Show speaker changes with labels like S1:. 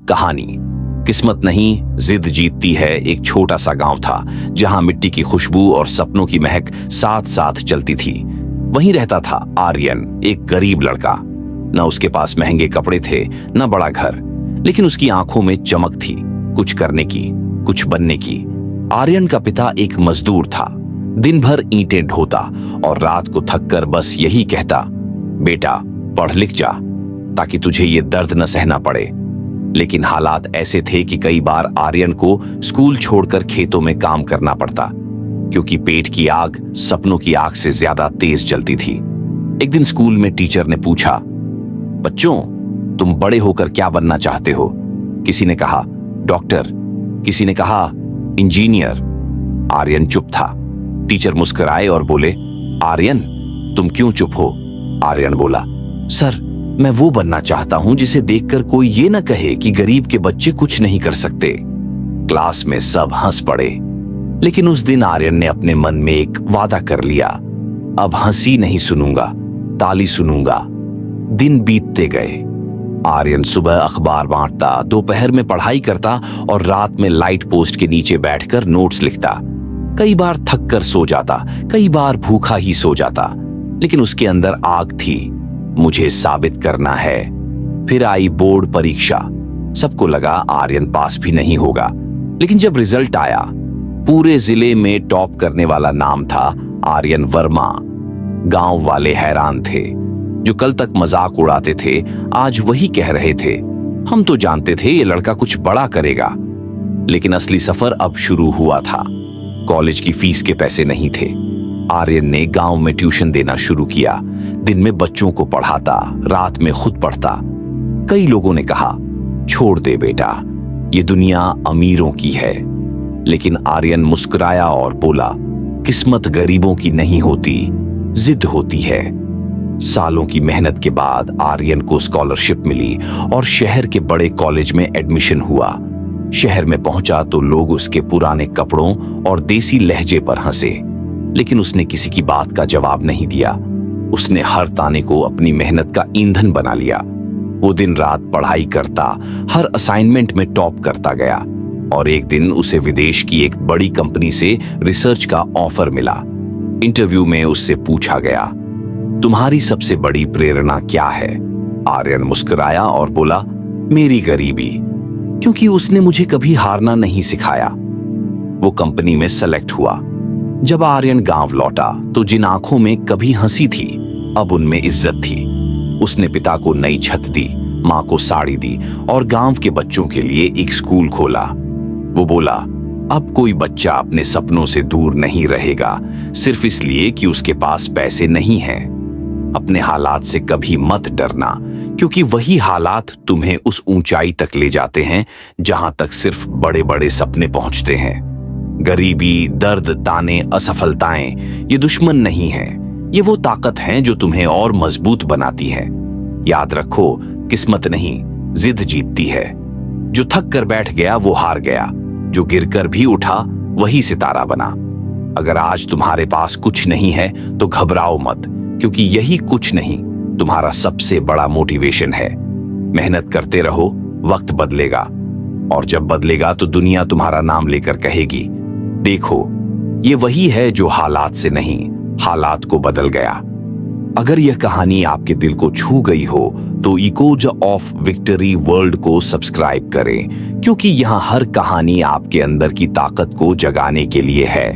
S1: कहानी किस्मत नहीं जिद जीतती है एक छोटा सा गांव था जहां मिट्टी की खुशबू और सपनों की महक साथ साथ चलती थी। वहीं रहता था आर्यन, एक गरीब लड़का। न उसके पास महंगे कपड़े थे न बड़ा घर, लेकिन उसकी आंखों में चमक थी, कुछ करने की, कुछ बनने की। आर्यन का पिता एक मजदूर था, दिन भर ईंटें ढोता और रात को थककर बस यही कहता, बेटा पढ़ लिख जा ताकि तुझे ये दर्द न सहना पड़े। लेकिन हालात ऐसे थे कि कई बार आर्यन को स्कूल छोड़कर खेतों में काम करना पड़ता, क्योंकि पेट की आग सपनों की आग से ज्यादा तेज जलती थी। एक दिन स्कूल में टीचर ने पूछा, बच्चों तुम बड़े होकर क्या बनना चाहते हो? किसी ने कहा डॉक्टर, किसी ने कहा इंजीनियर। आर्यन चुप था। टीचर मुस्कुराए और बोले, आर्यन तुम क्यों चुप हो? आर्यन बोला, सर मैं वो बनना चाहता हूं जिसे देखकर कोई ये न कहे कि गरीब के बच्चे कुछ नहीं कर सकते। क्लास में सब हंस पड़े, लेकिन उस दिन आर्यन ने अपने मन में एक वादा कर लिया, अब हंसी नहीं सुनूंगा, ताली सुनूंगा। दिन बीतते गए। आर्यन सुबह अखबार बांटता, दोपहर में पढ़ाई करता और रात में लाइट पोस्ट के नीचे बैठकर नोट्स लिखता। कई बार थक कर सो जाता, कई बार भूखा ही सो जाता, लेकिन उसके अंदर आग थी, मुझे साबित करना है। फिर आई बोर्ड परीक्षा। सबको लगा आर्यन पास भी नहीं होगा, लेकिन जब रिजल्ट आया, पूरे जिले में टॉप करने वाला नाम था आर्यन वर्मा। गांव वाले हैरान थे। जो कल तक मजाक उड़ाते थे आज वही कह रहे थे, हम तो जानते थे ये लड़का कुछ बड़ा करेगा। लेकिन असली सफर अब शुरू हुआ था। कॉलेज की फीस के पैसे नहीं थे। आर्यन ने गांव में ट्यूशन देना शुरू किया। दिन में बच्चों को पढ़ाता, रात में खुद पढ़ता। कई लोगों ने कहा, छोड़ दे बेटा, ये दुनिया अमीरों की है। लेकिन आर्यन मुस्कुराया और बोला, किस्मत गरीबों की नहीं होती, जिद होती है। सालों की मेहनत के बाद आर्यन को स्कॉलरशिप मिली और शहर के बड़े कॉलेज में एडमिशन हुआ। शहर में पहुंचा तो लोग उसके पुराने कपड़ों और देसी लहजे पर हंसे, लेकिन उसने किसी की बात का जवाब नहीं दिया। उसने हर ताने को अपनी मेहनत का ईंधन बना लिया। वो दिन रात पढ़ाई करता, हर असाइनमेंट में टॉप करता गया और एक दिन उसे विदेश की एक बड़ी कंपनी से रिसर्च का ऑफर मिला। इंटरव्यू में उससे पूछा गया, तुम्हारी सबसे बड़ी प्रेरणा क्या है? आर्यन मुस्कुराया और बोला, मेरी गरीबी, क्योंकि उसने मुझे कभी हारना नहीं सिखाया। वो कंपनी में सेलेक्ट हुआ। जब आर्यन गांव लौटा तो जिन आंखों में कभी हंसी थी अब उनमें इज्जत थी। उसने पिता को नई छत दी, मां को साड़ी दी और गांव के बच्चों के लिए एक स्कूल खोला। वो बोला, अब कोई बच्चा अपने सपनों से दूर नहीं रहेगा सिर्फ इसलिए कि उसके पास पैसे नहीं हैं। अपने हालात से कभी मत डरना, क्योंकि वही हालात तुम्हें उस ऊंचाई तक ले जाते हैं जहां तक सिर्फ बड़े बड़े सपने पहुंचते हैं। गरीबी, दर्द, ताने, असफलताएं ये दुश्मन नहीं हैं, ये वो ताकत हैं जो तुम्हें और मजबूत बनाती हैं। याद रखो, किस्मत नहीं जिद जीतती है। जो थक कर बैठ गया वो हार गया, जो गिरकर भी उठा वही सितारा बना। अगर आज तुम्हारे पास कुछ नहीं है तो घबराओ मत, क्योंकि यही कुछ नहीं तुम्हारा सबसे बड़ा मोटिवेशन है। मेहनत करते रहो, वक्त बदलेगा और जब बदलेगा तो दुनिया तुम्हारा नाम लेकर कहेगी, देखो ये वही है जो हालात से नहीं हालात को बदल गया। अगर यह कहानी आपके दिल को छू गई हो तो इकोज ऑफ विक्ट्री वर्ल्ड को सब्सक्राइब करें, क्योंकि यहां हर कहानी आपके अंदर की ताकत को जगाने के लिए है।